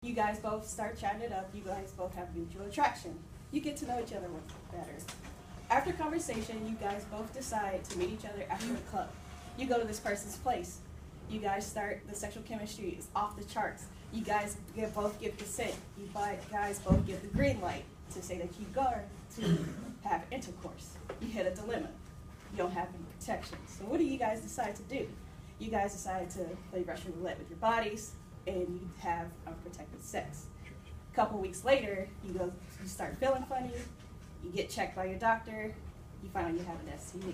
You guys both start chatting it up. You guys both have mutual attraction. You get to know each other better. After conversation, you guys both decide to meet each other after a club. You go to this person's place. You guys start, the sexual chemistry is off the charts. You guys both give consent. You guys both give the green light to say that you go to have intercourse. You hit a dilemma. You don't have any protection. So what do you guys decide to do? You guys decide to play Russian roulette with your bodies, and you have unprotected sex. A couple weeks later, you start feeling funny, you get checked by your doctor, you find out you have an STD.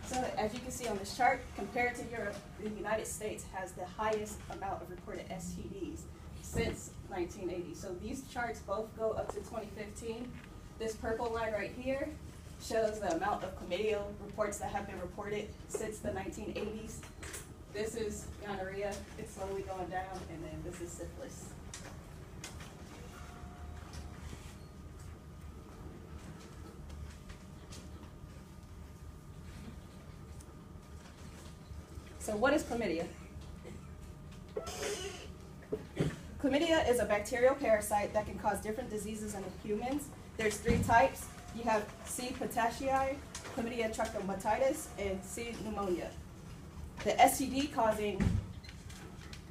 So as you can see on this chart, compared to Europe, the United States has the highest amount of reported STDs since 1980. So these charts both go up to 2015. This purple line right here shows the amount of chlamydia reports that have been reported since the 1980s. This is gonorrhea, it's slowly going down, and then this is syphilis. So what is chlamydia? Chlamydia is a bacterial parasite that can cause different diseases in humans. There's 3 types. You have C. petechiae, chlamydia trachomatis, and C. pneumonia. The STD causing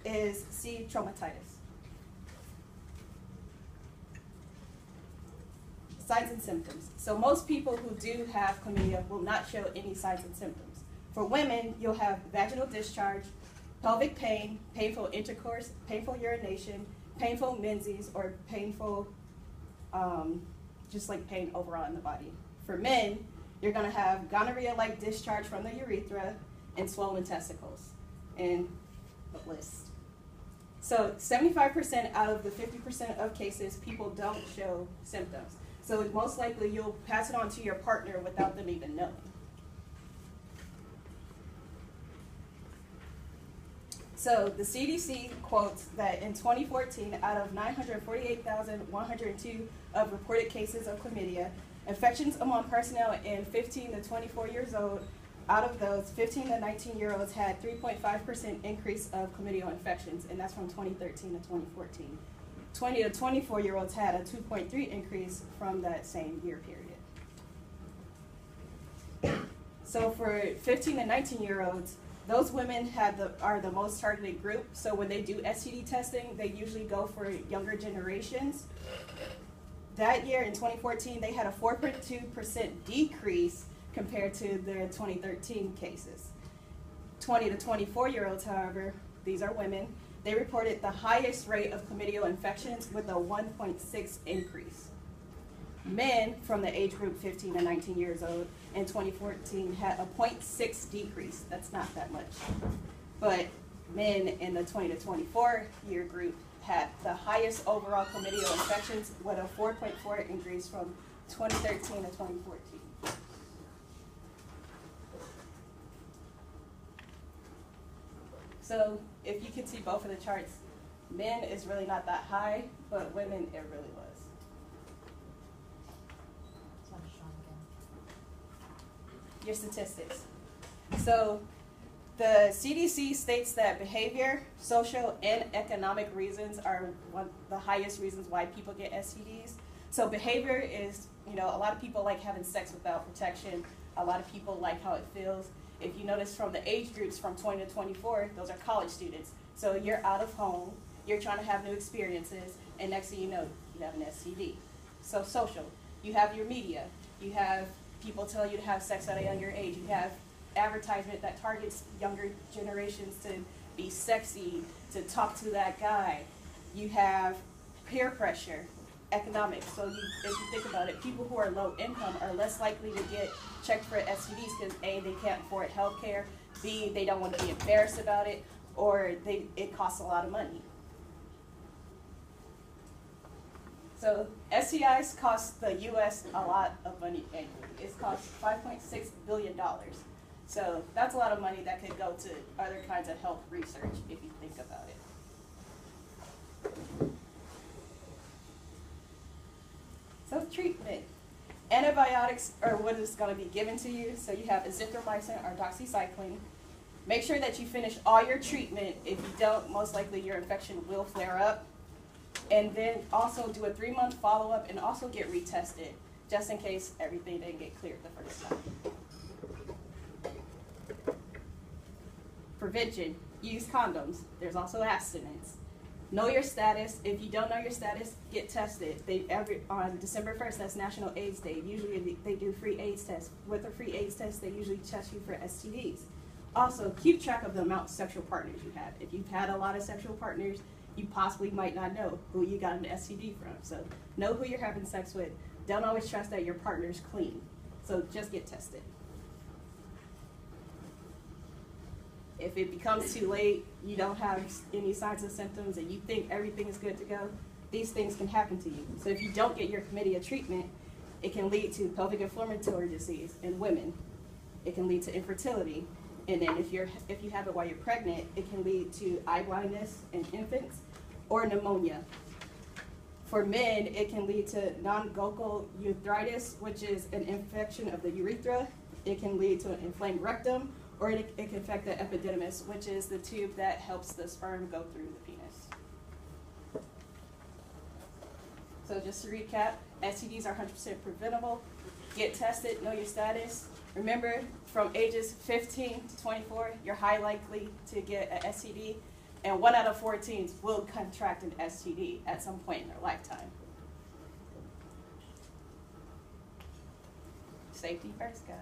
is C. traumatitis. Signs and symptoms. So most people who do have chlamydia will not show any signs and symptoms. For women, you'll have vaginal discharge, pelvic pain, painful intercourse, painful urination, painful menses, or painful, just like pain overall in the body. For men, you're gonna have gonorrhea-like discharge from the urethra and swollen testicles, and the list. So 75% out of the 50% of cases, people don't show symptoms. So most likely you'll pass it on to your partner without them even knowing. So the CDC quotes that in 2014, out of 948,102 of reported cases of chlamydia, infections among personnel in 15 to 24 years old, out of those, 15 to 19-year-olds had 3.5% increase of chlamydia infections, and that's from 2013 to 2014. 20 to 24-year-olds had a 2.3 increase from that same year period. So for 15 to 19-year-olds, those women are the most targeted group. So when they do STD testing, they usually go for younger generations. That year in 2014, they had a 4.2% decrease compared to their 2013 cases. 20 to 24-year-olds, however, these are women, they reported the highest rate of chlamydia infections with a 1.6 increase. Men from the age group 15 to 19 years old in 2014 had a 0.6 decrease. That's not that much. But men in the 20 to 24 year group had the highest overall chlamydia infections with a 4.4 increase from 2013 to 2014. So if you can see both of the charts, men is really not that high, but women, it really was. Your statistics. So the CDC states that behavior, social, and economic reasons are the highest reasons why people get STDs. So behavior is, a lot of people like having sex without protection. A lot of people like how it feels. If you notice from the age groups from 20 to 24, those are college students. So you're out of home, you're trying to have new experiences, and next thing you know, you have an STD. So social, you have your media, you have people tell you to have sex at a younger age, you have advertisement that targets younger generations to be sexy, to talk to that guy. You have peer pressure, economics. So if you think about it, people who are low income are less likely to get checked for STDs because A, they can't afford health care, B, they don't want to be embarrassed about it, or it costs a lot of money. So STIs cost the U.S. a lot of money annually. It costs $5.6 billion. So that's a lot of money that could go to other kinds of health research if you think about it. So treatment. Antibiotics are what is going to be given to you. So you have azithromycin or doxycycline. Make sure that you finish all your treatment. If you don't, most likely your infection will flare up. And then also do a 3-month follow-up and also get retested, just in case everything didn't get cleared the first time. Prevention, use condoms. There's also abstinence. Know your status. If you don't know your status, get tested. On December 1st, that's National AIDS Day. Usually they do free AIDS tests. With a free AIDS test, they usually test you for STDs. Also, keep track of the amount of sexual partners you have. If you've had a lot of sexual partners, you possibly might not know who you got an STD from. So know who you're having sex with. Don't always trust that your partner's clean. So just get tested. If it becomes too late, you don't have any signs and symptoms, and you think everything is good to go, these things can happen to you. So if you don't get your chlamydia treatment, it can lead to pelvic inflammatory disease in women. It can lead to infertility. And then if you have it while you're pregnant, it can lead to eye blindness in infants or pneumonia. For men, it can lead to non-goncal urethritis, which is an infection of the urethra. It can lead to an inflamed rectum, or it can affect the epididymis, which is the tube that helps the sperm go through the penis. So just to recap, STDs are 100% preventable. Get tested, know your status. Remember, from ages 15 to 24, you're high likely to get an STD, and 1 out of 4 teens will contract an STD at some point in their lifetime. Safety first, guys.